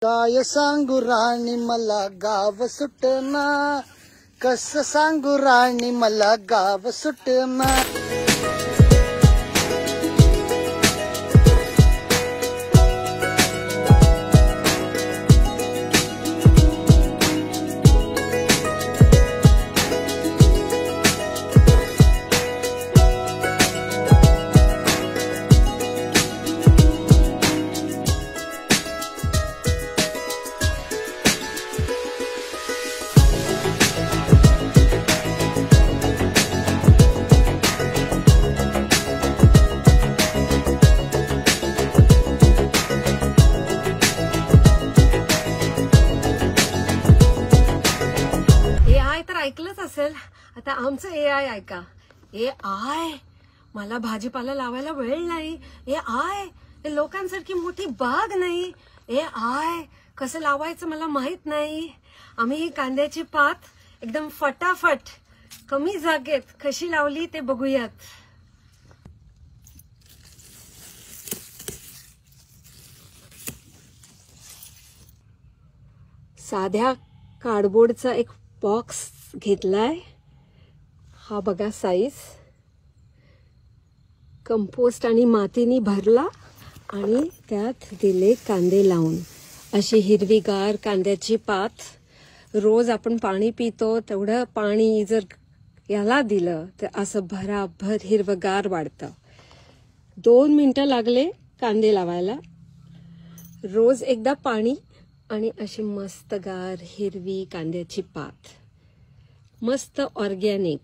काय सांगू राणी मला गाव सुटना, कसं सांगू राणी मला गाव सुटना. ऐकलंच असेल आता आमचं AI ऐका. AI मला भाजीपाला लावायला वेळ नाही. AI लोकांसारखी मोठी बाग नाही. AI कसं लावायचं मला माहित नाही. आम्ही कांद्याची पात एकदम फटाफट कमी जागेत कशी लावली ते बघूयात. साध्या कार्डबोर्डचा एक बॉक्स घेतलाय. हा बघा साईज. कंपोस्ट आणि मातीनी भरला आणि त्यात दिले कांदे लावून. अशी हिरवीगार कांद्याची पात. रोज आपण पाणी पितो तेवढं पाणी जर याला दिलं तर असं भराभर हिरवगार वाढतं. 2 मिनिटं लागले कांदे लावायला. रोज एकदा पाणी आणि अशी मस्त गार हिरवी कांद्याची पात. मस्त ऑर्गॅनिक.